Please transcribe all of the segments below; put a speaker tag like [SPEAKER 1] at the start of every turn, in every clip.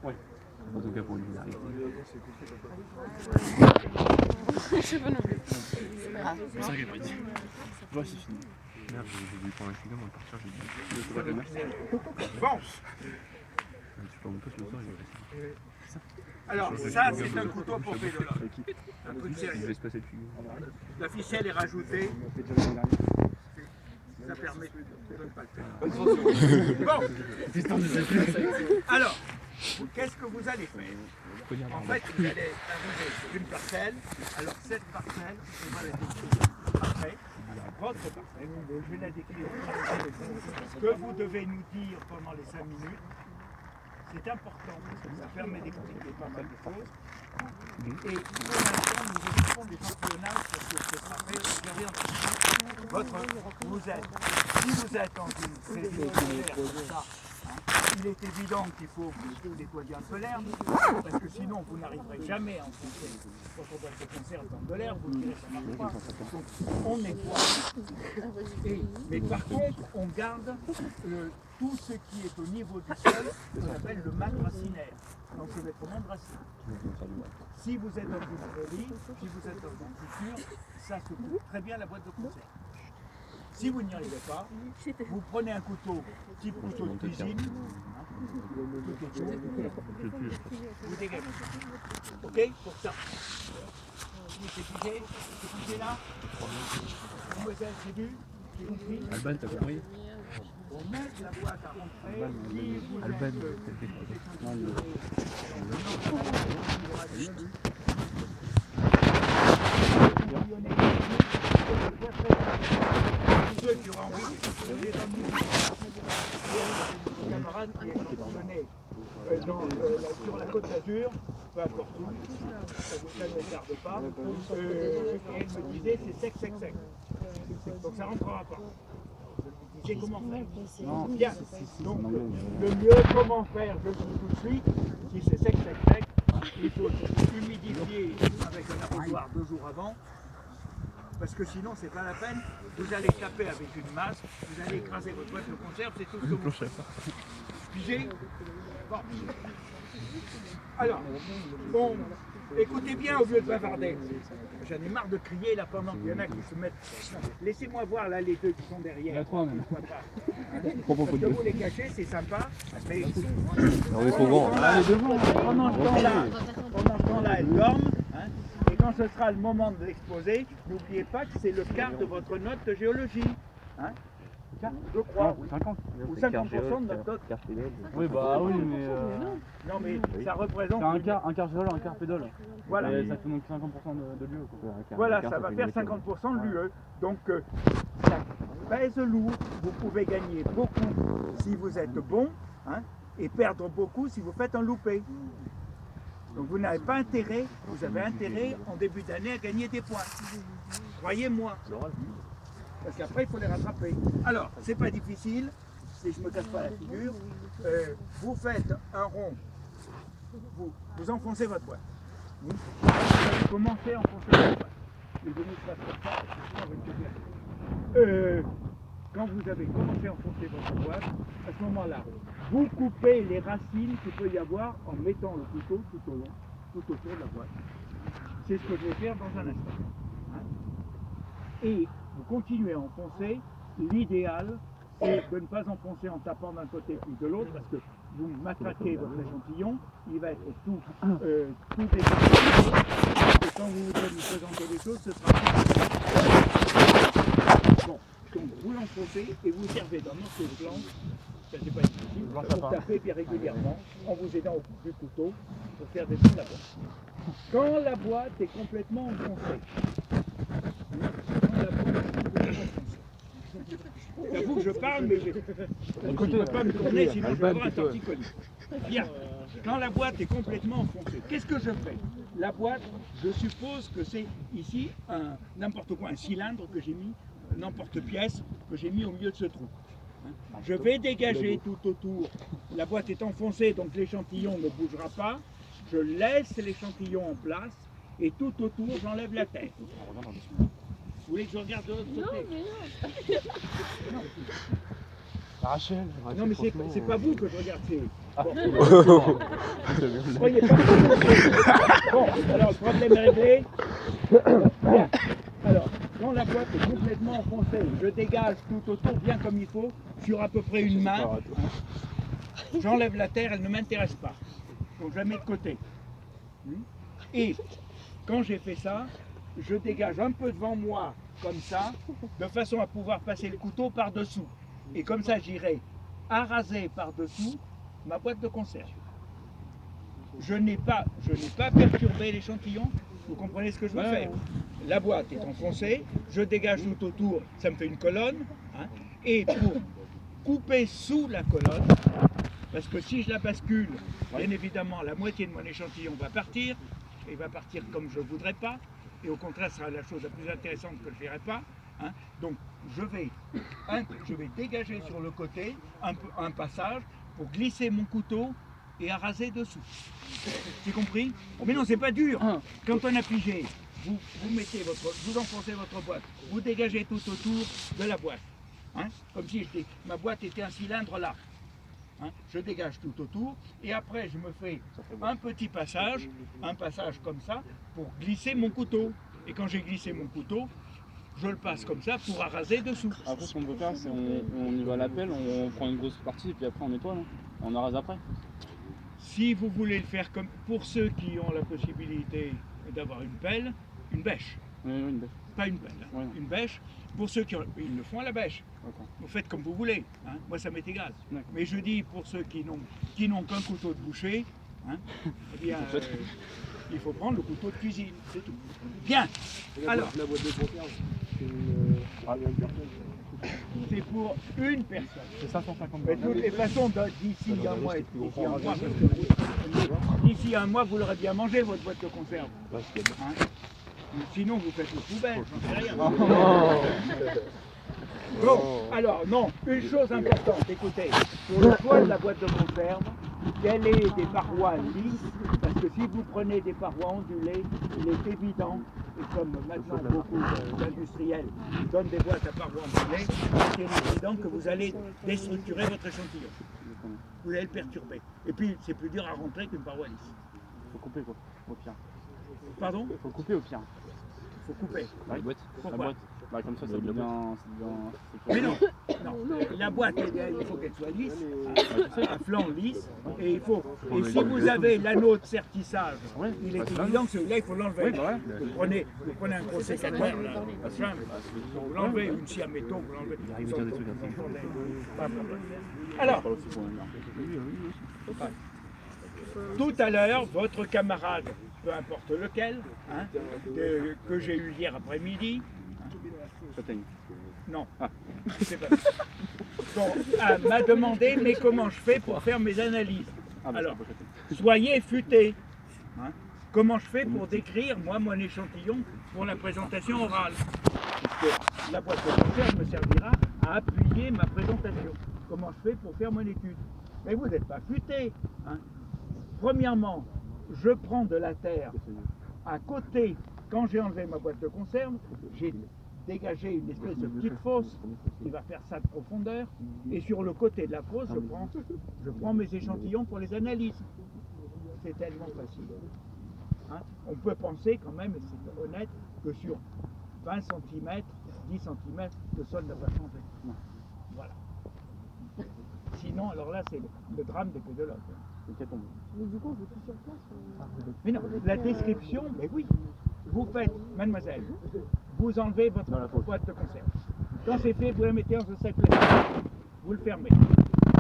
[SPEAKER 1] Oui. En tout cas pour une binarité.
[SPEAKER 2] Je sais pas non plus.
[SPEAKER 3] C'est ça qu'elle m'a dit. Ouais, c'est fini.
[SPEAKER 1] Merde, j'ai dû prendre un film avant de partir, j'ai dit.
[SPEAKER 4] Bon.
[SPEAKER 1] Tu peux monter le soir,
[SPEAKER 4] Alors, ça, c'est un couteau pour pédologue. Un truc
[SPEAKER 1] il
[SPEAKER 4] sérieux.
[SPEAKER 1] va se passer le figure.
[SPEAKER 4] La ficelle est rajoutée. Ça permet de ne pas le faire. Bon. Alors, qu'est-ce que vous allez faire? En fait, vous allez arriver sur une parcelle. Alors, cette parcelle, on va la décrire après. Votre parcelle, je vais la décrire. Ce que vous devez nous dire pendant les 5 minutes, c'est important parce que ça permet d'expliquer pas mal de choses. Et pour l'instant, nous occupons des championnats parce que ce sera fait. Vous avez entendu si vous êtes dans une série comme ça, il est évident qu'il faut que vous nettoyiez un peu l'herbe, parce que sinon vous n'arriverez jamais à enfoncer. Quand on doit se foncer en temps de l'herbe, vous direz ça ne marche pas. Donc on nettoie. Mais par contre, on garde tout ce qui est au niveau du sol, qu'on appelle le mat racinaire, l'enchevêtrement de racines. Si vous êtes dans une prairie, si vous êtes dans une culture, ça se coupe très bien la boîte de conserve. Si vous n'y arrivez pas, vous prenez un couteau, type couteau de cuisine, vous dégagez. Ok, pour ça. C'est figé là. Mademoiselle, c'est vu? J'ai compris.
[SPEAKER 1] Alban, t'as compris?
[SPEAKER 4] On met la boîte à rentrer.
[SPEAKER 1] Alban,
[SPEAKER 4] ceux qui auront envie de les emmener camarades qui est emmené sur la côte d'Azur, peu importe où, ça ne me regarde pas, et elle me disait c'est sec, sec, sec. Donc ça ne rentrera pas. Tu sais comment faire? Non. Bien. Donc le mieux, comment faire, je le dis tout de suite, si c'est sec, sec, sec, il faut humidifier avec un arrosoir 2 jours avant. Parce que sinon, c'est pas la peine. Vous allez taper avec une masse, vous allez écraser votre boîte de conserve, c'est tout ce que vous faites. Pigé? Bon. Alors, bon, écoutez bien au lieu de bavarder. J'en ai marre de crier là pendant qu'il y en a qui se mettent. Laissez-moi voir là les deux qui sont derrière. Il y a 3 même. Parce que vous les cachez, c'est sympa. Mais
[SPEAKER 1] on est trop grand.
[SPEAKER 4] Pendant ce temps-là, elles dorment. Hein. Et quand ce sera le moment de l'exposer, n'oubliez pas que c'est le quart de votre note de géologie. Hein, je crois. Ou 50% de notre note.
[SPEAKER 3] Oui, bah oui, mais.
[SPEAKER 4] Non, mais ça représente.
[SPEAKER 3] C'est un quart géol, un quart pédole.
[SPEAKER 4] Voilà.
[SPEAKER 3] Et ça fait donc 50% de l'UE.
[SPEAKER 4] Voilà, ça va faire 50% de l'UE. Donc, ça pèse lourd. Vous pouvez gagner beaucoup si vous êtes bon, hein, et perdre beaucoup si vous faites un loupé. Donc vous n'avez pas intérêt, vous avez intérêt en début d'année à gagner des points. Croyez-moi. Parce qu'après il faut les rattraper. Alors, c'est pas difficile, si je ne me casse pas la figure. Vous faites un rond, vous enfoncez votre boîte. Vous allez commencer à enfoncer votre boîte. Les démonstrations, quand vous avez commencé à enfoncer votre boîte, à ce moment-là, vous coupez les racines qu'il peut y avoir en mettant le couteau tout au long, tout autour de la boîte. C'est ce que je vais faire dans un instant. Hein. Et vous continuez à enfoncer. L'idéal, c'est de ne pas enfoncer en tapant d'un côté puis de l'autre, parce que vous matraquez votre échantillon, il va être tout dépassé. Et quand vous voudrez nous présenter les choses, ce sera bon. Donc vous l'enfoncez et vous servez d'un morceau de planche, ça c'est pas difficile, vous tapez bien régulièrement en vous aidant au bout du couteau pour faire descendre la boîte. Quand la boîte est complètement enfoncée, j'avoue que je parle, mais je ne peux pas me tourner sinon je vais avoir un torticolis. Bien, quand la boîte est complètement enfoncée, qu'est-ce que je fais? La boîte, je suppose que c'est ici n'importe quoi, un cylindre que j'ai mis, n'importe-pièce que j'ai mis au milieu de ce trou. Je vais dégager tout autour. La boîte est enfoncée, donc l'échantillon ne bougera pas. Je laisse l'échantillon en place et tout autour, j'enlève la tête. Vous voulez que je regarde de l'autre côté? Non.
[SPEAKER 3] Rachel.
[SPEAKER 4] Non, mais c'est pas vous que je regarde, Croyez pas. Bon, alors le problème est réglé. Bien. Alors, quand la boîte est complètement enfoncée, je dégage tout autour bien comme il faut, sur à peu près une main. J'enlève la terre, elle ne m'intéresse pas. Donc je la mets de côté. Et quand j'ai fait ça, je dégage un peu devant moi, comme ça, de façon à pouvoir passer le couteau par-dessous. Et comme ça, j'irai araser par-dessous ma boîte de conserve. Je n'ai pas perturbé l'échantillon. Vous comprenez ce que je veux faire? La boîte est enfoncée, je dégage tout autour, ça me fait une colonne. Hein, et pour couper sous la colonne, parce que si je la bascule, bien évidemment, la moitié de mon échantillon va partir, et va partir comme je ne voudrais pas, et au contraire, ce sera la chose la plus intéressante que je ne ferai pas. Hein. Donc, je vais dégager sur le côté un passage pour glisser mon couteau et araser dessous. C'est compris? Mais non, c'est pas dur. Quand on a pigé, vous enfoncez votre boîte, vous dégagez tout autour de la boîte. Hein, comme si ma boîte était un cylindre là. Hein, je dégage tout autour et après je me fais un petit passage, comme ça, pour glisser mon couteau. Et quand j'ai glissé mon couteau, je le passe comme ça pour araser dessous.
[SPEAKER 3] Après, ce qu'on peut faire, c'est on y va à la pelle, on prend une grosse partie et puis après on nettoie, non? On arrase après.
[SPEAKER 4] Si vous voulez le faire comme pour ceux qui ont la possibilité d'avoir une pelle, une bêche.
[SPEAKER 3] Oui, une bêche.
[SPEAKER 4] Pas une pelle, hein, une bêche. Pour ceux qui ils le font à la bêche. Vous faites comme vous voulez. Hein. Moi, ça m'est égal. Mais je dis pour ceux qui n'ont qu'un couteau de boucher, hein, eh bien, il faut prendre le couteau de cuisine. C'est tout. Bien. Alors,
[SPEAKER 5] La boîte de conserve,
[SPEAKER 4] c'est pour une personne.
[SPEAKER 3] C'est 550
[SPEAKER 4] Mais de toutes les façons, d'ici un mois, vous l'aurez bien mangé, votre boîte de conserve. Hein. Sinon, vous faites le poubelle, j'en sais rien. Bon, alors, non, une chose importante, écoutez, pour le choix de la boîte de conserve, qu'elle ait des parois lisses, parce que si vous prenez des parois ondulées, il est évident, et comme maintenant beaucoup d'industriels donnent des boîtes à parois ondulées, il est évident que vous allez déstructurer votre échantillon. Vous allez le perturber. Et puis, c'est plus dur à rentrer qu'une paroi lisse.
[SPEAKER 3] Il faut couper quoi, au pire.
[SPEAKER 4] Pardon?
[SPEAKER 3] Il faut couper au pire.
[SPEAKER 4] Il faut couper.
[SPEAKER 3] La boîte.
[SPEAKER 4] Pourquoi?
[SPEAKER 3] La boîte. Bah, comme ça devient.
[SPEAKER 4] Mais non, la boîte, il faut qu'elle soit lisse, à flanc lisse, et il faut. Et si vous avez l'anneau de sertissage, il est évident que celui-là, il faut l'enlever. Vous prenez un gros sécateur, là, vous l'enlevez, une scie à métaux, vous l'enlevez. Alors, tout à l'heure, votre camarade, peu importe lequel, hein, que j'ai eu hier après-midi, non, c'est pas ça. Bon, m'a demandé, mais comment je fais pour faire mes analyses? Alors, soyez futés. Hein. Comment je fais pour décrire, moi, mon échantillon pour la présentation orale? Puisque la boîte de conserve me servira à appuyer ma présentation. Comment je fais pour faire mon étude? Mais vous n'êtes pas futés. Hein. Premièrement, je prends de la terre à côté. Quand j'ai enlevé ma boîte de conserve, j'ai dégagé une espèce de petite fosse qui va faire ça de profondeur. Et sur le côté de la fosse, je prends mes échantillons pour les analyses. C'est tellement facile. Hein? On peut penser quand même, et c'est honnête, que sur 20 cm, 10 cm, le sol ne va pas changer. Voilà. Sinon, alors là, c'est le drame des pédologues.
[SPEAKER 2] Mais du coup, on fait tout sur place.
[SPEAKER 4] Mais non, la description, mais oui. Vous faites, mademoiselle, vous enlevez votre boîte de conserve. Quand c'est fait, vous la mettez dans un sac plastique. Vous le fermez.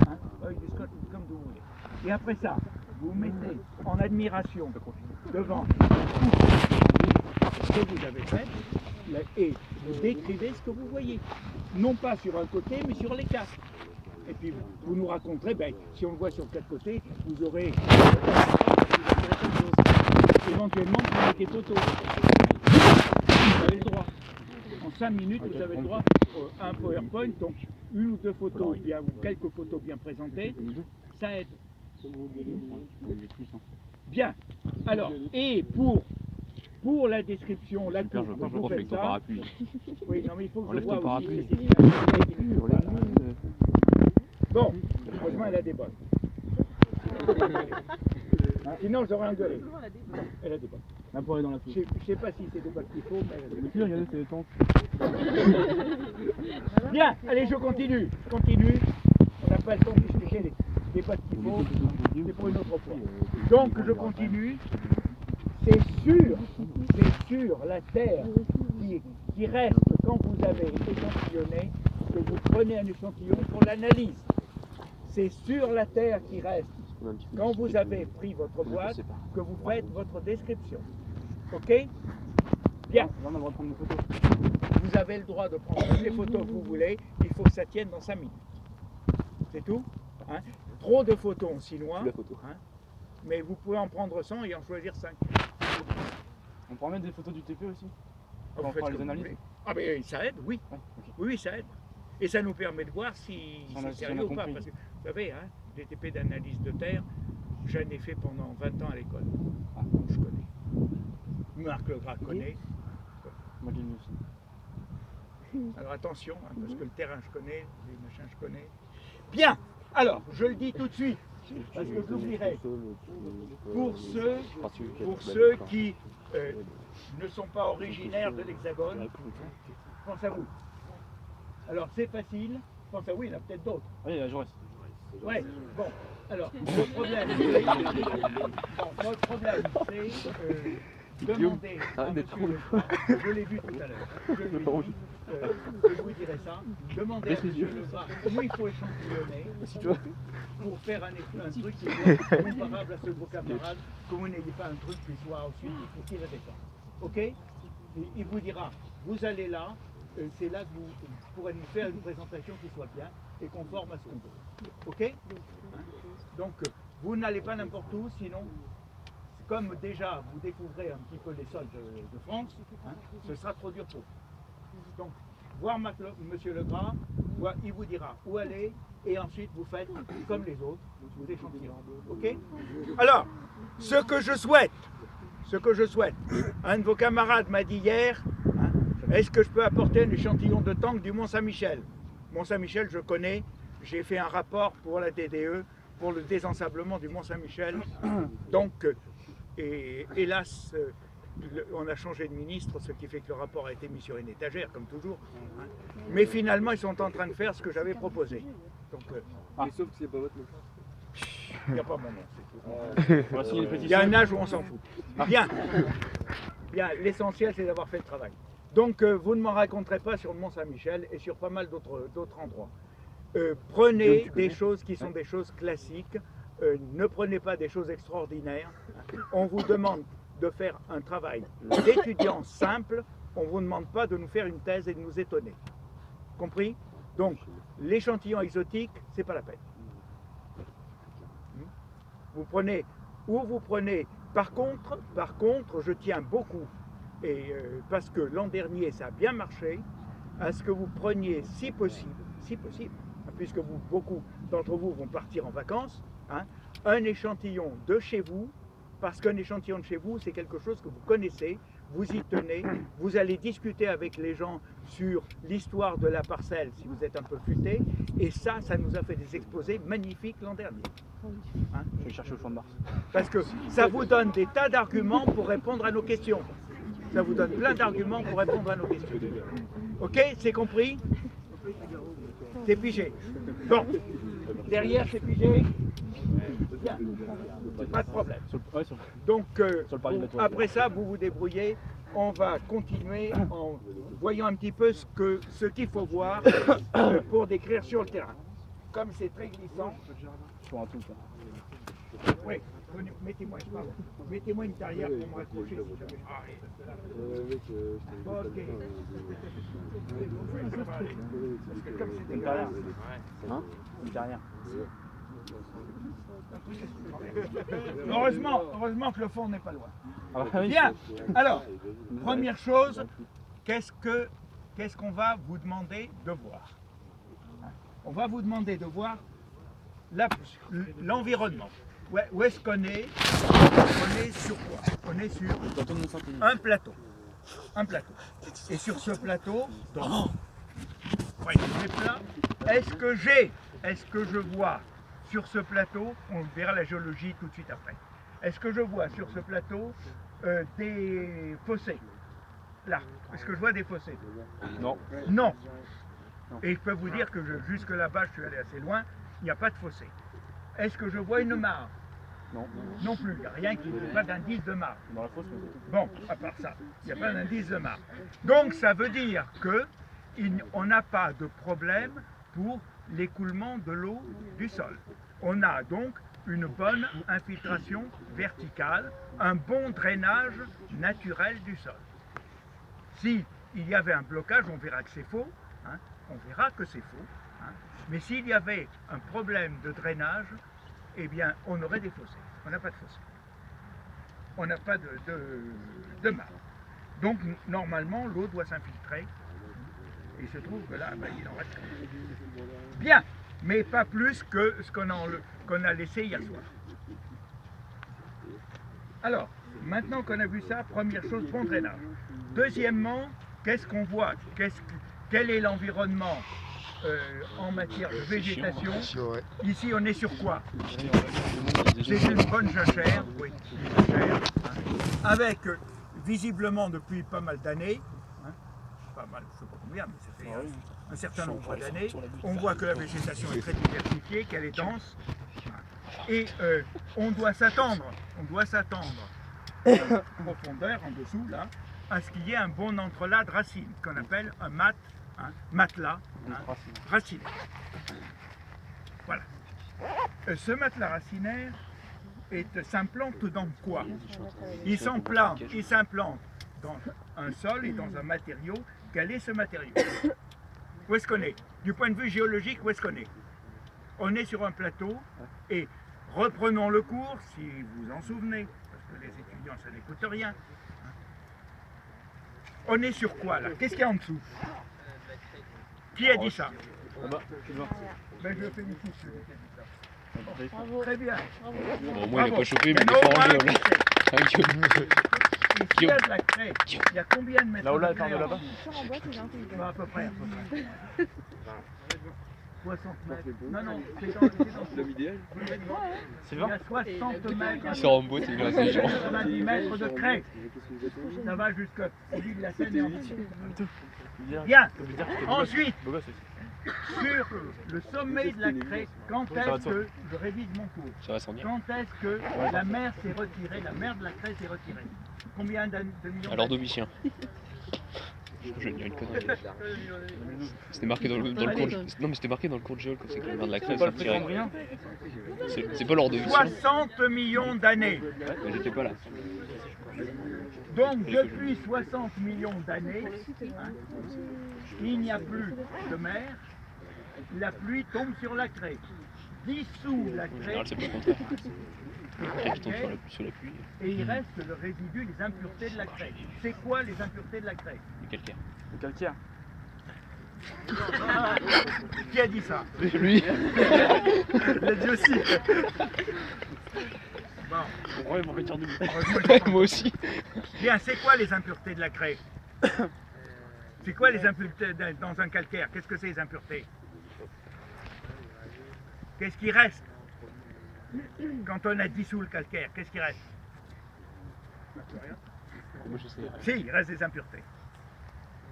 [SPEAKER 4] Hein, avec du scotch, comme vous voulez. Et après ça, vous mettez en admiration devant ce que vous avez fait et vous décrivez ce que vous voyez. Non pas sur un côté, mais sur les quatre. Et puis vous nous raconterez, ben, si on le voit sur quatre côtés, vous aurez éventuellement prendre des photos. Vous avez le droit. En 5 minutes, vous avez le droit à un PowerPoint, donc une ou deux photos bien, ou quelques photos bien présentées, ça aide. Bien. Alors, et pour la description, la coupe, vous faites ça. Oui, non mais il faut que je vois aussi. Bon, heureusement elle a des bottes. Sinon, j'aurais engueulé. Elle a des bottes.
[SPEAKER 3] La poire est dans la
[SPEAKER 4] Je
[SPEAKER 3] pluie.
[SPEAKER 4] sais pas si c'est des bottes qu'il faut, mais elle a des bottes.
[SPEAKER 3] Puis regardez, c'est les tentes.
[SPEAKER 4] Bien, allez, je continue. Je continue. On n'a pas le temps d'expliquer les bottes qu'il faut. C'est pour une autre fois. Donc, je continue. C'est sur la terre qui reste quand vous avez échantillonné que vous prenez un échantillon pour l'analyse. C'est sur la terre qui reste quand vous avez pris votre boîte que vous faites votre description. Ok? Bien.
[SPEAKER 3] Là, on a le droit de prendre des photos.
[SPEAKER 4] Vous avez le droit de prendre toutes les photos que vous voulez, il faut que ça tienne dans 5 minutes. C'est tout, hein? Trop de photos, on s'y noie, hein? Mais vous pouvez en prendre 100 et en choisir 5.
[SPEAKER 3] On pourra mettre des photos du TP aussi.
[SPEAKER 4] Vous
[SPEAKER 3] On
[SPEAKER 4] faites
[SPEAKER 3] fera
[SPEAKER 4] ce
[SPEAKER 3] les
[SPEAKER 4] que vous
[SPEAKER 3] analyses.
[SPEAKER 4] voulez. Ah mais ça aide, oui.
[SPEAKER 3] Ouais, ok.
[SPEAKER 4] Oui, ça aide. Et ça nous permet de voir si
[SPEAKER 3] Si on a-
[SPEAKER 4] c'est
[SPEAKER 3] si on
[SPEAKER 4] sérieux
[SPEAKER 3] a
[SPEAKER 4] ou pas.
[SPEAKER 3] compris.
[SPEAKER 4] Parce que, vous savez, hein, des TP d'analyse de terre, j'en ai fait pendant 20 ans à l'école.
[SPEAKER 3] Ah.
[SPEAKER 4] Donc je connais. Marc Legras connaît.
[SPEAKER 3] Moi, j'ai mis aussi.
[SPEAKER 4] Alors attention, hein, parce que le terrain je connais, les machins je connais. Bien, alors je le dis tout de suite, parce que je l'oublierai. Pour ceux qui ne sont pas originaires de l'Hexagone, pense à vous. Alors c'est facile, pense à vous, il y en a peut-être d'autres.
[SPEAKER 3] Oui, la Jaurès.
[SPEAKER 4] Ouais, bon, alors, notre problème, c'est demander à monsieur Legras, je l'ai vu tout à l'heure, je vous dirai ça, demander à monsieur Legras où il faut échantillonner pour faire un truc qui soit comparable à ceux de vos camarades, que vous n'ayez pas un truc qui soit ensuite difficile à défendre. Ok? Et il vous dira, vous allez là, c'est là que vous pourrez nous faire une présentation qui soit bien et conforme à ce qu'on veut. Ok? Hein? Donc, vous n'allez pas n'importe où, sinon, comme déjà vous découvrez un petit peu les sols de France, hein, ce sera trop dur pour vous. Donc, voir monsieur Legras, il vous dira où aller et ensuite vous faites comme les autres, vous échantillonnez. Ok? Alors, ce que je souhaite, un de vos camarades m'a dit hier, hein, est-ce que je peux apporter un échantillon de tank du Mont-Saint-Michel? Mont-Saint-Michel, je connais, j'ai fait un rapport pour la DDE, pour le désensablement du Mont-Saint-Michel. Donc, hélas, on a changé de ministre, ce qui fait que le rapport a été mis sur une étagère, comme toujours. Hein. Mais finalement, ils sont en train de faire ce que j'avais proposé. Donc,
[SPEAKER 5] sauf que c'est pas votre nom.
[SPEAKER 4] il n'y a pas mon nom, c'est tout.
[SPEAKER 3] On va signer une
[SPEAKER 4] Il y a
[SPEAKER 3] pétition.
[SPEAKER 4] un âge où on s'en fout. Bien. Bien, l'essentiel, c'est d'avoir fait le travail. Donc, vous ne m'en raconterez pas sur le Mont-Saint-Michel et sur pas mal d'autres endroits. Prenez des choses qui sont des choses classiques. Ne prenez pas des choses extraordinaires. On vous demande de faire un travail d'étudiant simple. On ne vous demande pas de nous faire une thèse et de nous étonner. Compris? Donc, l'échantillon exotique, c'est pas la peine. Vous prenez, ou vous prenez, par contre, je tiens beaucoup, et parce que l'an dernier ça a bien marché, à ce que vous preniez, si possible, puisque beaucoup d'entre vous vont partir en vacances, hein, un échantillon de chez vous, parce qu'un échantillon de chez vous, c'est quelque chose que vous connaissez, vous y tenez, vous allez discuter avec les gens sur l'histoire de la parcelle si vous êtes un peu futé, et ça nous a fait des exposés magnifiques l'an dernier. Hein?
[SPEAKER 3] Je vais chercher au champ de Mars.
[SPEAKER 4] Parce que ça vous donne des tas d'arguments pour répondre à nos questions. Ça vous donne plein d'arguments pour répondre à nos questions. Ok, c'est compris? C'est pigé. Bon, derrière c'est pigé. Bien, pas de problème. Donc, après ça, vous vous débrouillez. On va continuer en voyant un petit peu ce qu'il faut voir pour décrire sur le terrain. Comme c'est très glissant.
[SPEAKER 3] Sur un tout, ça.
[SPEAKER 4] Oui, mettez-moi une carrière pour me raccrocher si jamais. Ok. Parce que comme c'est
[SPEAKER 3] Une carrière.
[SPEAKER 4] Hein?
[SPEAKER 3] Une carrière.
[SPEAKER 4] Heureusement que le fond n'est pas loin.
[SPEAKER 3] Ah bah oui.
[SPEAKER 4] Bien, alors, première chose, qu'est-ce qu'on va vous demander de voir? On va vous demander de voir l'environnement. Où est-ce qu'on est? On est sur quoi? On est sur un plateau. Un plateau. Et sur ce plateau, donc, est-ce que je vois sur ce plateau, on verra la géologie tout de suite après. Est-ce que je vois sur ce plateau des fossés? Là, est-ce que je vois des fossés?
[SPEAKER 3] Non.
[SPEAKER 4] Non. Et je peux vous dire que jusque là-bas, je suis allé assez loin, il n'y a pas de fossé. Est-ce que je vois une mare?
[SPEAKER 3] Non.
[SPEAKER 4] Non plus, il n'y a rien qui ne pas d'indice de mare.
[SPEAKER 3] Dans la fosse, mais...
[SPEAKER 4] Bon, à part ça, il n'y a pas d'indice de mare. Donc ça veut dire que on n'a pas de problème pour l'écoulement de l'eau du sol. On a donc une bonne infiltration verticale, un bon drainage naturel du sol. Si il y avait un blocage, on verra que c'est faux, hein, on verra que c'est faux, hein, mais s'il y avait un problème de drainage, eh bien on aurait des fossés. On n'a pas de fossés. On n'a pas de mare. Donc normalement l'eau doit s'infiltrer. Et il se trouve que là, ben, il en reste. Bien, mais pas plus que ce qu'on a laissé hier soir. Alors, maintenant qu'on a vu ça, première chose, bon drainage. Deuxièmement, qu'est-ce qu'on voit? Quel est l'environnement en matière de végétation? Ici, on est sur quoi? C'est une bonne jachère, oui, une jachère, hein, avec visiblement depuis pas mal d'années, hein, pas mal, je ne sais pas combien, mais ça fait un certain nombre d'années, on voit que la végétation est très diversifiée, qu'elle est dense, et on doit s'attendre en profondeur, en dessous, là, à ce qu'il y ait un bon entrelac de racines, qu'on appelle un matelas racinaire. Voilà. Ce matelas racinaire s'implante dans quoi? Il s'implante dans un sol et dans un matériau. Quel est ce matériau? Où est-ce qu'on est? Du point de vue géologique, où est-ce qu'on est? On est sur un plateau et reprenons le cours, si vous en souvenez, parce que les étudiants, ça n'écoute rien. On est sur quoi là? Qu'est-ce qu'il y a en dessous? Qui a dit ça? Ben, je félicite celui qui a dit ça.
[SPEAKER 2] Bravo.
[SPEAKER 4] Très bien.
[SPEAKER 5] Bon, au moins, il n'a pas chopé, mais il
[SPEAKER 4] Ben,
[SPEAKER 5] est
[SPEAKER 4] au
[SPEAKER 5] fort en
[SPEAKER 4] moins,
[SPEAKER 5] géo, là.
[SPEAKER 4] Ici, il y a de la craie. Il y a combien de mètres
[SPEAKER 3] Là-haut, là,
[SPEAKER 4] de craie
[SPEAKER 3] attends, là-bas.
[SPEAKER 2] Sur en boîte, il est intelligent.
[SPEAKER 4] À peu près. 60 mètres. Non, c'est dans l'idéal. Il y a 60 mètres.
[SPEAKER 5] Il sort en boîte, il est intelligent.
[SPEAKER 4] 90 mètres de craie. Ça va jusqu'au lit de la Seine et en dessous. Bien. Ensuite, sur le sommet de la craie, quand est-ce que je révise mon cours?
[SPEAKER 5] Ça va sans dire.
[SPEAKER 4] Quand est-ce que la mer s'est retirée, la mer de la craie s'est retirée? Combien de millions?
[SPEAKER 5] Alors Domitien. Je vais dire une connerie. C'était marqué dans le cours de... Non mais c'était marqué dans le cours de géol comme c'est que la mer de la crève s'est retirée. C'est pas l'ordre de Domitien.
[SPEAKER 4] 60 millions d'années.
[SPEAKER 5] Mais j'étais pas là.
[SPEAKER 4] Donc depuis 60 millions d'années, hein, il n'y a plus de mer, la pluie tombe sur la craie, dissout la
[SPEAKER 5] En
[SPEAKER 4] craie,
[SPEAKER 5] général c'est pas le contraire. La crève qui tombe sur la pluie.
[SPEAKER 4] et il reste le résidu, les impuretés de la craie. C'est quoi les impuretés de la craie?
[SPEAKER 5] Le calcaire.
[SPEAKER 3] Le calcaire.
[SPEAKER 4] Qui a dit ça?
[SPEAKER 5] Lui.
[SPEAKER 3] Il a dit aussi.
[SPEAKER 4] Bon,
[SPEAKER 3] Ouais, ils vont retirer du bout.
[SPEAKER 4] heureusement, j'ai pas-
[SPEAKER 5] Moi aussi.
[SPEAKER 4] Bien, c'est quoi les impuretés de la craie? C'est quoi les impuretés dans un calcaire? Qu'est-ce que c'est les impuretés? Qu'est-ce qui reste? Quand on a dissous le calcaire, qu'est-ce qui reste?
[SPEAKER 5] Moi je sais.
[SPEAKER 4] Si, il reste des impuretés.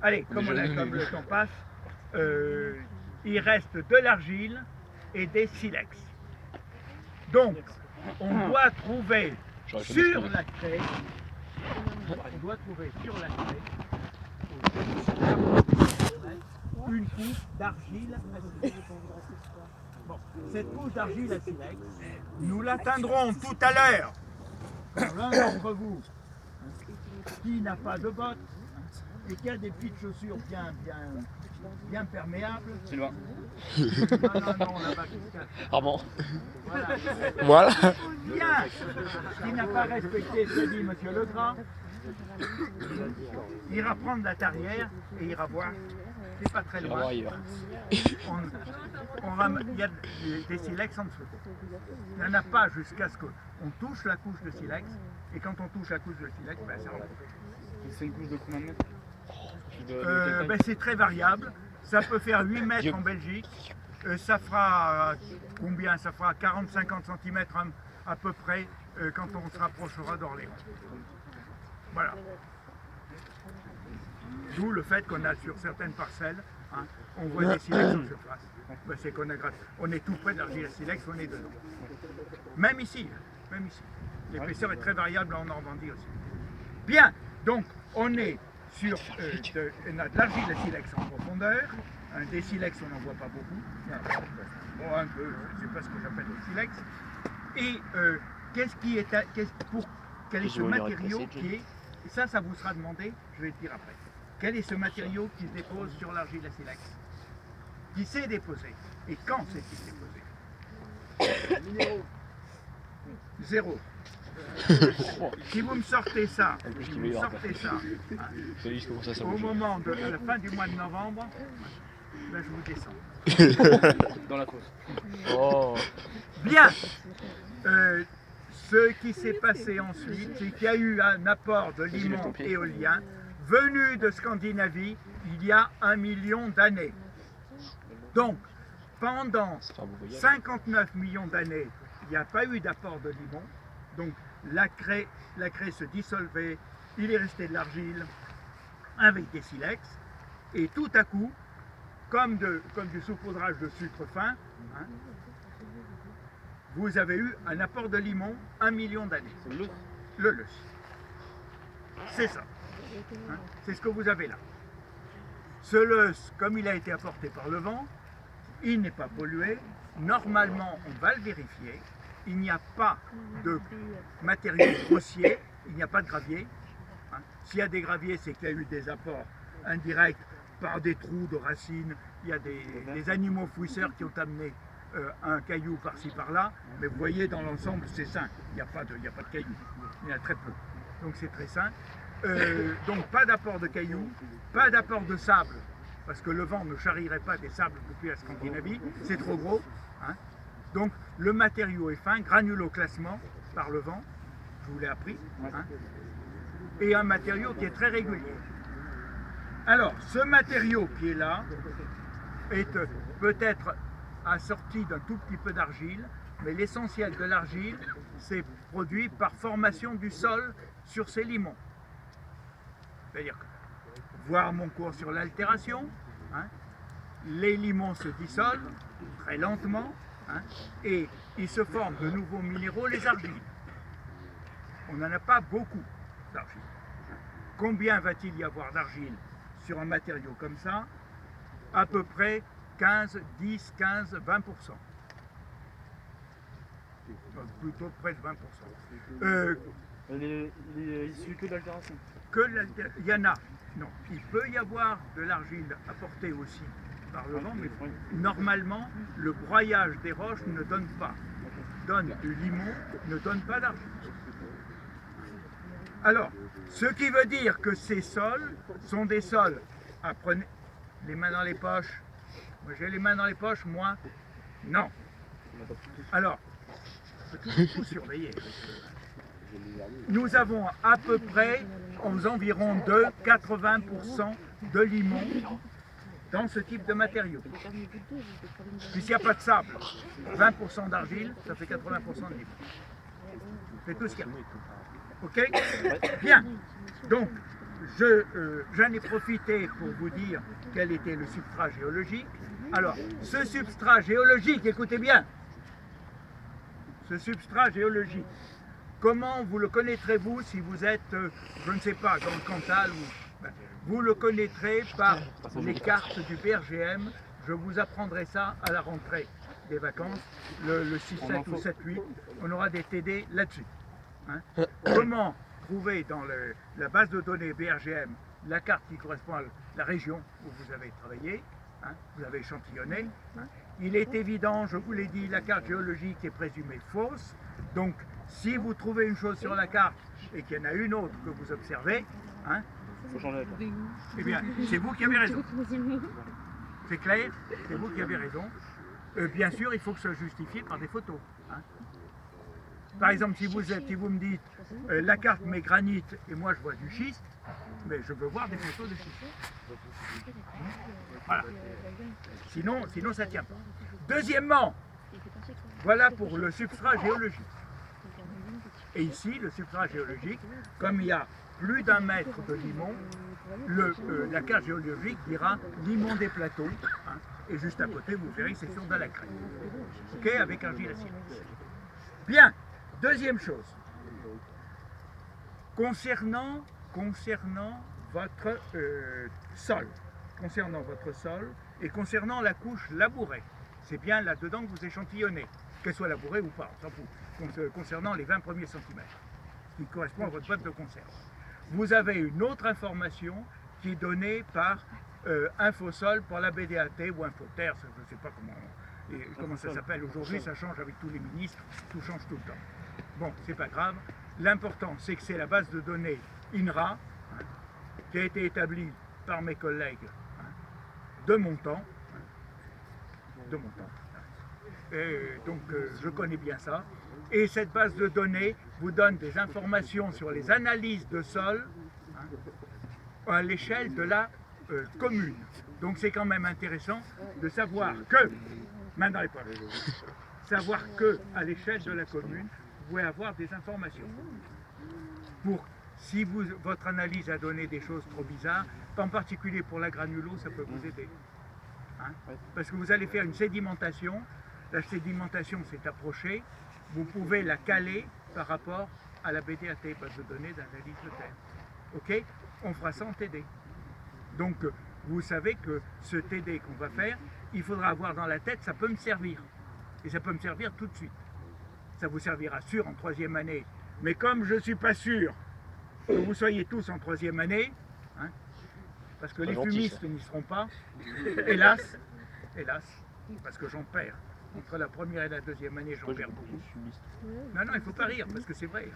[SPEAKER 4] Allez, comme le temps passe, il reste de l'argile et des silex. Donc, on doit trouver
[SPEAKER 5] J'aurais jamais
[SPEAKER 4] sur
[SPEAKER 5] trouvé.
[SPEAKER 4] la craie, une couche d'argile à silex. Bon, cette couche d'argile à silex, nous l'atteindrons tout à l'heure. Quand l'un d'entre vous qui n'a pas de bottes et qui a des petites chaussures bien perméables.
[SPEAKER 3] Sylvain.
[SPEAKER 4] Non, là-bas,
[SPEAKER 5] Armand.
[SPEAKER 4] voilà.
[SPEAKER 1] Voilà.
[SPEAKER 4] Bien. Qui n'a pas respecté ce que dit Monsieur Legras, ira prendre la tarière et ira voir. C'est pas très
[SPEAKER 5] Il va
[SPEAKER 4] loin.
[SPEAKER 5] voir ailleurs.
[SPEAKER 4] Il y a des silex en dessous. Il n'y en a pas jusqu'à ce qu'on touche la couche de silex. Et quand on touche la couche de silex, ben, ça remonte.
[SPEAKER 3] C'est une couche de combien de mètres?
[SPEAKER 4] Ben, c'est très variable. Ça peut faire 8 mètres en Belgique. Ça fera combien? Ça fera 40-50 cm à peu près quand on se rapprochera d'Orléans. Voilà. D'où le fait qu'on a sur certaines parcelles, hein, on voit des silex en surface. Ben, c'est qu'on a on est tout près de l'argile à silex, on est dedans. Même ici, même ici. L'épaisseur est très variable en Normandie aussi. Bien, donc on est sur on a de l'argile à silex en profondeur. Des silex, on n'en voit pas beaucoup. Bon, un peu, je ne sais pas ce que j'appelle des silex. Et quel est ce matériau qui est, et ça vous sera demandé, je vais le dire après. Quel est ce matériau qui se dépose sur l'argile à silex? Qui s'est déposé? Et quand s'est-il déposé? 0. Si vous me sortez ça, au moment de à la fin du mois de novembre, ben je vous descends.
[SPEAKER 3] Dans la fosse.
[SPEAKER 5] Oh.
[SPEAKER 4] Bien. Ce qui s'est passé ensuite, c'est qu'il y a eu un apport de limon éolien venu de Scandinavie il y a 1 million d'années. Donc, pendant 59 millions d'années, il n'y a pas eu d'apport de limon. Donc, la craie se dissolvait, il est resté de l'argile avec des silex. Et tout à coup, comme du saupoudrage de sucre fin, hein, vous avez eu un apport de limon 1 million d'années.
[SPEAKER 3] C'est le
[SPEAKER 4] Le lus. C'est ça. Hein, c'est ce que vous avez là. Ce lus, comme il a été apporté par le vent, il n'est pas pollué. Normalement, on va le vérifier. Il n'y a pas de matériaux grossiers, il n'y a pas de gravier. Hein. S'il y a des graviers, c'est qu'il y a eu des apports indirects par des trous de racines. Il y a des animaux fouisseurs qui ont amené un caillou par-ci par-là, mais vous voyez dans l'ensemble c'est sain, il n'y a pas de cailloux, il y en a très peu, donc c'est très sain. Donc pas d'apport de cailloux, pas d'apport de sable, parce que le vent ne charrierait pas des sables depuis la Scandinavie, c'est trop gros. Hein. Donc le matériau est fin, granuloclassement par le vent, je vous l'ai appris, hein, et un matériau qui est très régulier. Alors ce matériau qui est là est peut-être assorti d'un tout petit peu d'argile, mais l'essentiel de l'argile, c'est produit par formation du sol sur ces limons. C'est-à-dire que, voir mon cours sur l'altération, hein, les limons se dissolvent très lentement, hein, et ils se forment de nouveaux minéraux, les argiles. On n'en a pas beaucoup d'argile. Combien va-t-il y avoir d'argile sur un matériau comme ça? À peu près 15, 10, 15, 20%. Plutôt près de 20%.
[SPEAKER 3] Il est issu que d'altération.
[SPEAKER 4] Il y en a. Non, il peut y avoir de l'argile apportée aussi par le vent, mais normalement, le broyage des roches ne donne pas. Donne du limon, ne donne pas d'argile. Alors, ce qui veut dire que ces sols sont des sols, apprenez les mains dans les poches. Moi j'ai les mains dans les poches, moi, non. Alors, il faut tout surveiller. Nous avons à peu près, aux environs de 80% de limon dans ce type de matériau. Puisqu'il n'y a pas de sable, 20% d'argile, ça fait 80% de limon. C'est tout ce qu'il y a. Ok? Bien. Donc, j'en ai profité pour vous dire quel était le substrat géologique. Alors, ce substrat géologique, écoutez bien, ce substrat géologique, comment vous le connaîtrez-vous si vous êtes, je ne sais pas, dans le Cantal, vous le connaîtrez par les cartes du BRGM. Je vous apprendrai ça à la rentrée des vacances, le 6, 7 ou 7, 8, on aura des TD là-dessus. Hein. Comment trouver dans la base de données BRGM la carte qui correspond à la région où vous avez travaillé, hein, vous avez échantillonné. Hein. Il est évident, je vous l'ai dit, la carte géologique est présumée fausse. Donc, si vous trouvez une chose sur la carte et qu'il y en a une autre que vous observez, hein,
[SPEAKER 3] faut changer la carte.
[SPEAKER 4] Eh bien, c'est vous qui avez raison. C'est clair, c'est vous qui avez raison. Bien sûr, il faut que ce soit justifié par des photos. Hein. Par exemple, si vous me dites la carte met granit et moi je vois du schiste, mais je veux voir des photos de schiste. Voilà. Sinon ça ne tient pas. Deuxièmement, voilà pour le substrat géologique. Et ici, le substrat géologique, comme il y a plus d'1 mètre de limon, la carte géologique dira limon des plateaux, hein, et juste à côté, vous verrez, c'est sur de la crête. Ok, avec argile à silex. Bien, deuxième chose. Concernant votre sol, et concernant la couche labourée, c'est bien là-dedans que vous échantillonnez, qu'elle soit labourée ou pas, on s'en fout, concernant les 20 premiers centimètres, qui correspond à votre boîte de conserve. Vous avez une autre information qui est donnée par Infosol pour la BDAT ou Infoterre, je ne sais pas comment ça s'appelle aujourd'hui, ça change avec tous les ministres, tout change tout le temps. Bon, c'est pas grave. L'important, c'est que c'est la base de données INRA, hein, qui a été établie par mes collègues de mon temps. Et donc, je connais bien ça. Et cette base de données vous donne des informations sur les analyses de sol, hein, à l'échelle de la commune. Donc, c'est quand même intéressant de savoir que, main dans les poches, savoir que à l'échelle de la commune, vous pouvez avoir des informations. Pour, si votre analyse a donné des choses trop bizarres, en particulier pour la granulo, ça peut vous aider. Hein? Parce que vous allez faire une sédimentation, la sédimentation s'est approchée, vous pouvez la caler par rapport à la BDAT, base de données d'analyse de terre. Ok? On fera ça en TD. Donc, vous savez que ce TD qu'on va faire, il faudra avoir dans la tête, ça peut me servir. Et ça peut me servir tout de suite. Ça vous servira sûr en 3e année. Mais comme je ne suis pas sûr que vous soyez tous en 3e année, hein, parce que les fumistes n'y seront pas, hélas, parce que j'en perds. Entre la 1re et la 2e année, j'en perds beaucoup. Non, il ne faut pas rire, parce que c'est vrai.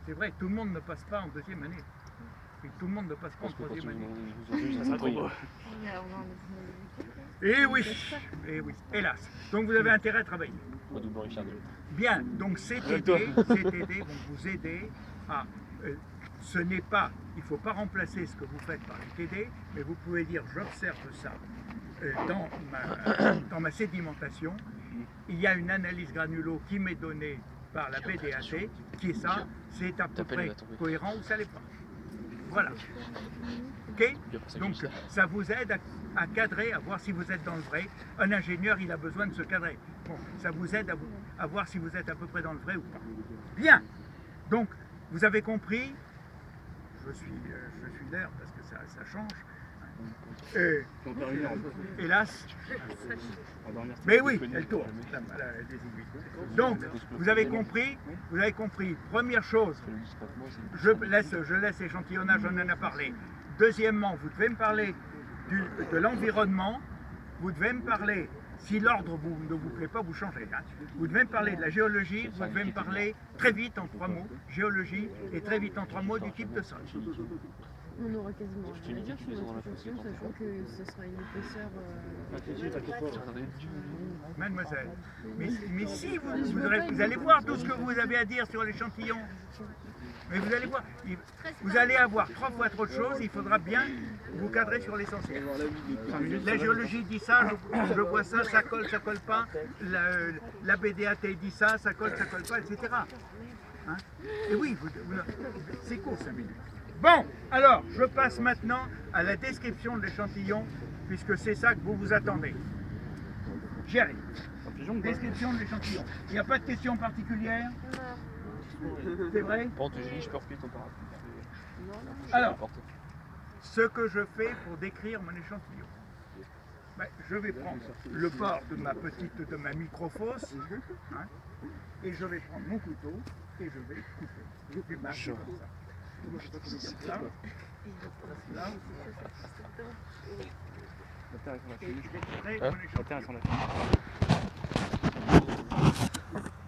[SPEAKER 4] C'est vrai, tout le monde ne passe pas en 2e année. Et tout le monde ne passe pas en 3e année. Et oui, hélas. Donc vous avez intérêt à travailler. Bien, donc ces TD vont vous aider à... ce n'est pas, il ne faut pas remplacer ce que vous faites par les TD, mais vous pouvez dire j'observe ça dans ma sédimentation. Il y a une analyse granulo qui m'est donnée par la BDAT, qui est ça, c'est à peu près cohérent ou ça l'est pas. Voilà. Ok? Donc ça vous aide à cadrer, à voir si vous êtes dans le vrai. Un ingénieur, il a besoin de se cadrer. Bon, ça vous aide à voir si vous êtes à peu près dans le vrai ou pas. Bien. Donc, vous avez compris. Je suis l'air parce que ça change. Hélas. Mais oui, elle tourne. Donc, vous avez compris. Première chose, je laisse échantillonnage, on en a parlé. Deuxièmement, vous devez me parler de l'environnement. Vous devez me parler, si l'ordre ne vous plaît pas, vous changez. Hein. Vous devez me parler de la géologie, vous devez me parler très vite en 3 mots, géologie, et très vite en 3 mots du type de sol.
[SPEAKER 2] On aura quasiment rien à dire sur l'exploitation, sachant que ce sera une épaisseur...
[SPEAKER 4] Mademoiselle, mais si vous allez voir tout ce que vous avez à dire sur l'échantillon. Mais vous allez voir, vous allez avoir 3 fois trop de choses, il faudra bien vous cadrer sur l'essentiel. La géologie dit ça, je vois ça, ça colle pas. La BDAT dit ça, ça colle pas, etc. Hein? Et oui, c'est court 5 minutes. Bon, alors, je passe maintenant à la description de l'échantillon, puisque c'est ça que vous vous attendez. J'y arrive. Description de l'échantillon. Il n'y a pas de question particulière? C'est vrai?
[SPEAKER 5] Je peux replier ton parapluie.
[SPEAKER 4] Alors, ce que je fais pour décrire mon échantillon. Ben, je vais prendre le port de ma microfosse, hein, et je vais prendre mon couteau, et je vais couper. Du masque comme ça. Là.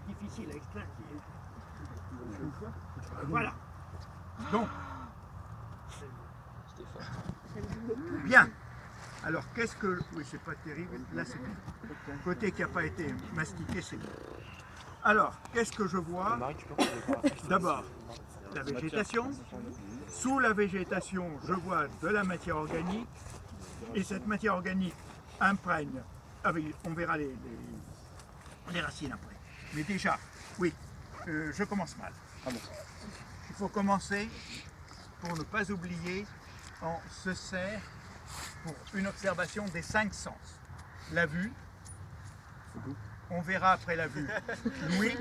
[SPEAKER 4] Difficile à extraire. Voilà. Donc. Bien. Alors qu'est-ce que... Oui, c'est pas terrible. Là, c'est bien. Côté qui n'a pas été mastiqué, c'est bien. Alors, qu'est-ce que je vois? D'abord, la végétation. Sous la végétation, je vois de la matière organique. Et cette matière organique imprègne Ah oui, on verra les racines après. Mais déjà, oui, je commence mal.
[SPEAKER 3] Ah bon.
[SPEAKER 4] Il faut commencer, pour ne pas oublier, on se sert pour une observation des 5 sens. La vue, on verra après la vue l'ouïe,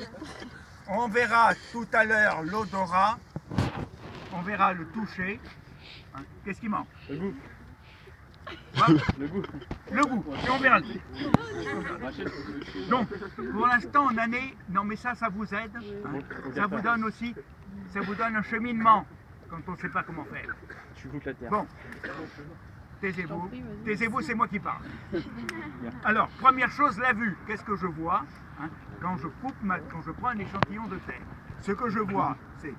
[SPEAKER 4] on verra tout à l'heure l'odorat, on verra le toucher. Hein, qu'est-ce qui manque?
[SPEAKER 3] Le goût.
[SPEAKER 4] Quoi?
[SPEAKER 3] Le goût.
[SPEAKER 4] Le goût, et on verra le goût. Donc, pour l'instant, en année, non mais ça vous aide, hein. Ça vous donne aussi, ça vous donne un cheminement quand on ne sait pas comment faire.
[SPEAKER 3] Tu goûtes la terre.
[SPEAKER 4] Bon, taisez-vous,
[SPEAKER 2] prie, vas-y.
[SPEAKER 4] taisez-vous, c'est moi qui parle. Alors, première chose, la vue, qu'est-ce que je vois hein, quand je prends un échantillon de terre? Ce que je vois, c'est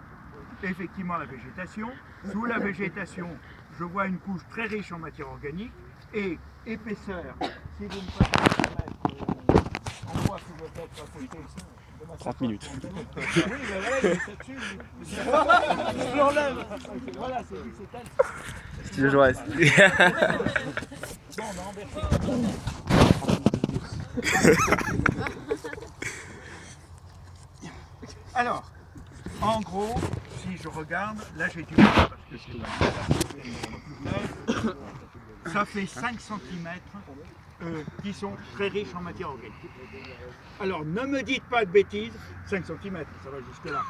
[SPEAKER 4] effectivement la végétation. Sous la végétation, je vois une couche très riche en matière organique et épaisseur. Si vous me faites en voit sous votre tête, à côté,
[SPEAKER 3] 30 minutes.
[SPEAKER 4] Oui, ben voilà, il est là-dessus. Je l'enlève. Voilà, c'est du cétane.
[SPEAKER 1] Style Jaurès.
[SPEAKER 4] Bon, on a renversé. Alors, en gros, si je regarde, là j'ai du mal parce que c'est ça fait 5 cm qui sont très riches en matière organique. Alors, ne me dites pas de bêtises, 5 cm, ça va jusque là.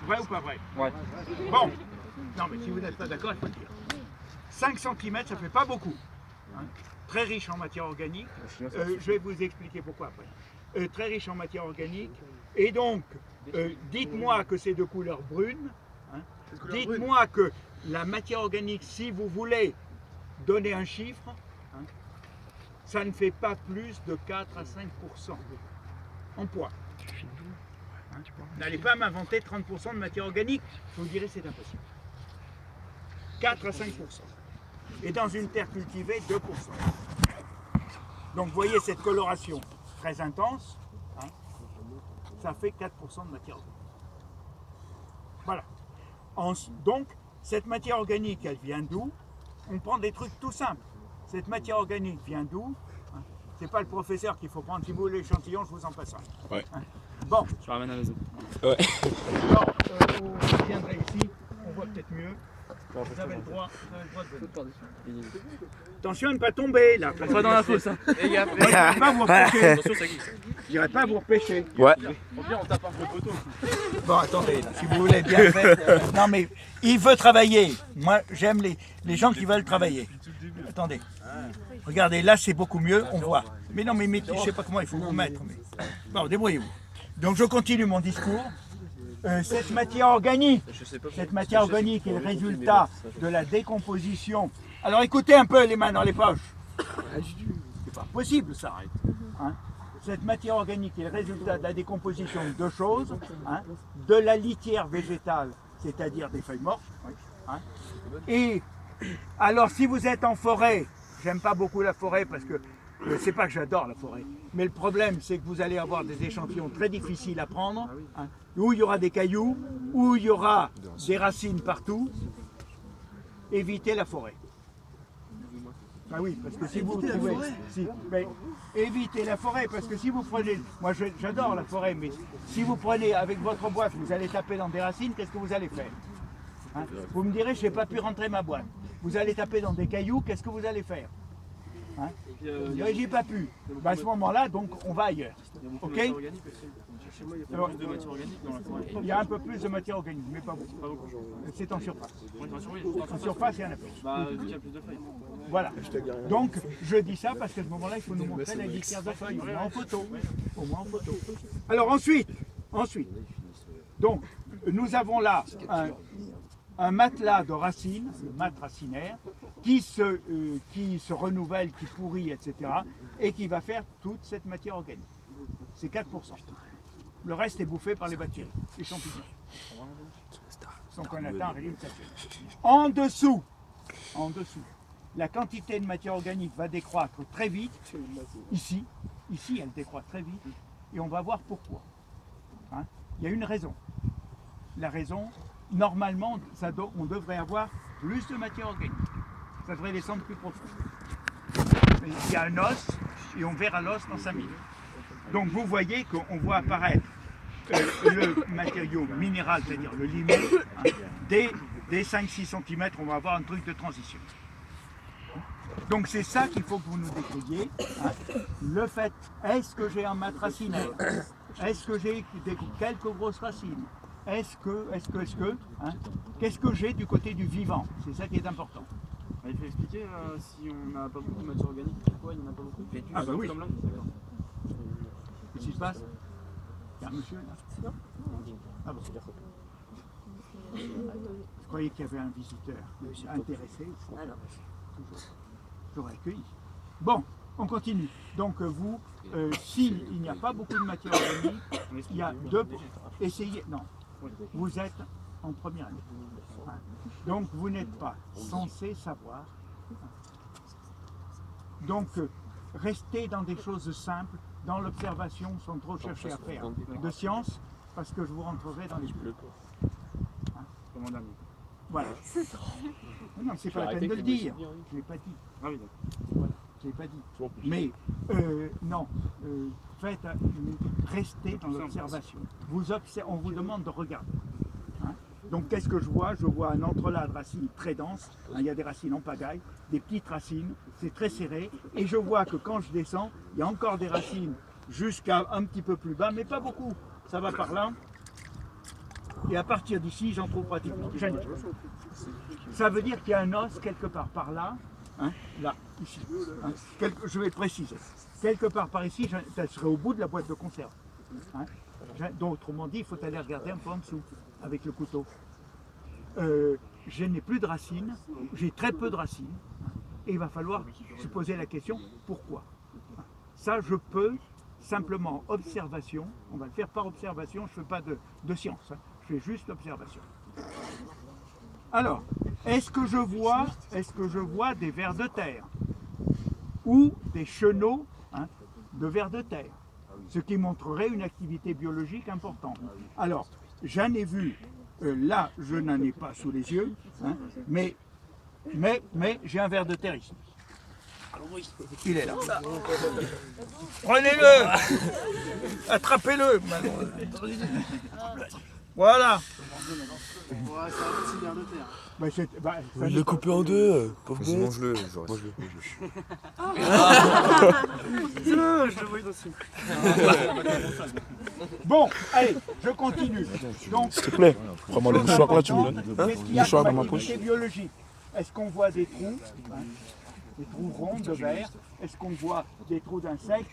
[SPEAKER 4] Vrai ou pas vrai?
[SPEAKER 3] Ouais.
[SPEAKER 4] Bon, non mais si vous n'êtes pas d'accord, il faut le dire. 5 cm, ça fait pas beaucoup. Hein. Très riche en matière organique. Je vais vous expliquer pourquoi après. Très riche en matière organique. Et donc, dites-moi que c'est de couleur brune. Hein. Dites-moi que la matière organique, si vous voulez donner un chiffre, hein, ça ne fait pas plus de 4 à 5% en poids. Hein. N'allez pas m'inventer 30% de matière organique, je vous dirai c'est impossible. 4 à 5%. Et dans une terre cultivée, 2%. Donc vous voyez cette coloration très intense, hein, ça fait 4% de matière organique. Voilà. Donc, cette matière organique, elle vient d'où? On prend des trucs tout simples. Cette matière organique vient d'où? Hein, c'est pas le professeur qu'il faut prendre. Si vous voulez l'échantillon, je vous en passe un.
[SPEAKER 5] Ouais.
[SPEAKER 4] Hein. Bon.
[SPEAKER 3] Je le ramène à la maison.
[SPEAKER 5] Ouais.
[SPEAKER 4] Alors, vous viendrez ici, on voit peut-être mieux. Vous avez le droit de venir. Attention à ne pas tomber là.
[SPEAKER 3] Pas dans la fosse, hein.
[SPEAKER 4] Je n'irai pas vous repêcher.
[SPEAKER 3] Attention, ça glisse.
[SPEAKER 4] Je n'irai pas vous repêcher.
[SPEAKER 1] Ouais.
[SPEAKER 3] Au pire, on tape un peu le poteau.
[SPEAKER 4] Bon, attendez, si vous voulez bien faire. Non, mais il veut travailler. Moi, j'aime les gens qui veulent travailler. Attendez. Regardez, là, c'est beaucoup mieux, on voit. Mais non, mais je ne sais pas comment il faut vous mettre. Mais... Bon, débrouillez-vous. Donc, je continue mon discours. Cette matière organique est le résultat de la décomposition. Alors, écoutez un peu les mains dans les poches. C'est pas possible, ça. Hein? Cette matière organique est le résultat de la décomposition de deux choses, hein, de la litière végétale, c'est-à-dire des feuilles mortes, hein, et alors si vous êtes en forêt, j'aime pas beaucoup la forêt parce que c'est pas que j'adore la forêt, mais le problème c'est que vous allez avoir des échantillons très difficiles à prendre, hein, où il y aura des cailloux, où il y aura des racines partout. Évitez la forêt. Ah oui, parce que si vous évitez la forêt, parce que si vous prenez, moi j'adore la forêt, mais si vous prenez avec votre boîte, vous allez taper dans des racines, qu'est-ce que vous allez faire? Hein? Vous me direz, je n'ai pas pu rentrer ma boîte. Vous allez taper dans des cailloux, qu'est-ce que vous allez faire? Hein? Vous me direz, j'ai pas pu. Ben, à ce moment-là, donc on va ailleurs. Ok? Alors, il y a un peu plus de matière organique, mais pas beaucoup. C'est en surface. En surface, il y en a plus. Voilà. Donc, je dis ça parce qu'à ce moment-là, il faut nous montrer la litière de feuilles, au moins en photo. Au moins en photo. Alors ensuite, donc, nous avons là un matelas de racines, le mat racinaire, qui se renouvelle, qui pourrit, etc. et qui va faire toute cette matière organique. C'est 4%. Le reste est bouffé par les bactéries, les champignons. Donc on atteint un régime saturé. En dessous, la quantité de matière organique va décroître très vite. Ici, elle décroît très vite. Et on va voir pourquoi. Hein? Il y a une raison. La raison, normalement, on devrait avoir plus de matière organique. Ça devrait descendre plus profond. Mais il y a un os et on verra l'os dans 5 minutes. Donc vous voyez qu'on voit apparaître le matériau minéral, c'est-à-dire le limon, hein, dès 5-6 cm, on va avoir un truc de transition. Donc c'est ça qu'il faut que vous nous décriviez. Hein. Le fait, est-ce que j'ai un mat racinaire? Est-ce que j'ai quelques grosses racines? Est-ce que, hein, qu'est-ce que j'ai du côté du vivant? C'est ça qui est important.
[SPEAKER 3] Il faut expliquer si on n'a pas beaucoup de matière organique, pourquoi il n'y en a pas beaucoup?
[SPEAKER 4] Ah bah oui.
[SPEAKER 3] D'accord.
[SPEAKER 4] Qu'est-ce qui se passe? Il y a un monsieur là? Ah bon. Je croyais qu'il y avait un visiteur intéressé. J'aurais accueilli. Bon, on continue. Donc vous, s'il n'y a pas beaucoup de matière organique, il y a deux... Essayez... Non, vous êtes en première année. Hein. Donc vous n'êtes pas censé savoir. Donc restez dans des choses simples, dans l'observation, sans trop chercher à faire de science, parce que je vous rentrerai dans les bleus. Hein. Voilà. Non, c'est pas la peine de le dire. Je ne l'ai pas dit.
[SPEAKER 3] Ah oui, d'accord.
[SPEAKER 4] Voilà, je ne l'ai pas dit. Mais non, restez dans l'observation. On vous demande de regarder. Hein. Donc qu'est-ce que je vois? Je vois un entrelac de racines très dense. Hein, il y a des racines en pagaille, des petites racines, c'est très serré. Et je vois que quand je descends, il y a encore des racines jusqu'à un petit peu plus bas, mais pas beaucoup. Ça va par là. Et à partir d'ici, j'en trouve pratiquement. Ça veut dire qu'il y a un os quelque part par là, hein, là, ici. Hein, je vais le préciser. Quelque part par ici, ça serait au bout de la boîte de conserve. Hein. Donc, autrement dit, il faut aller regarder un peu en dessous avec le couteau. Je n'ai plus de racines, j'ai très peu de racines, et il va falloir se poser la question pourquoi. Ça, je peux simplement observation. On va le faire par observation. Je ne fais pas de science. Hein. Je fais juste l'observation. Alors, est-ce que je vois des vers de terre ou des chenaux, hein, de vers de terre, ce qui montrerait une activité biologique importante. Alors, j'en ai vu, là, je n'en ai pas sous les yeux, hein, mais j'ai un ver de terre ici. Il est là. Prenez-le, attrapez-le. Voilà.
[SPEAKER 6] Il l'a coupé en deux, pauvre bête.
[SPEAKER 1] Mange-le,
[SPEAKER 6] Mange-le.
[SPEAKER 4] Bon, allez, je continue. Donc,
[SPEAKER 6] S'il te plaît, prends-moi le mouchoir là, tu me donnes.
[SPEAKER 4] qu'est-ce qu'il y a
[SPEAKER 6] Mouchoir
[SPEAKER 4] comme
[SPEAKER 6] dans ma poche.
[SPEAKER 4] activité biologique? Est-ce qu'on voit des trous, hein, des trous ronds de verre? Est-ce qu'on voit des trous d'insectes?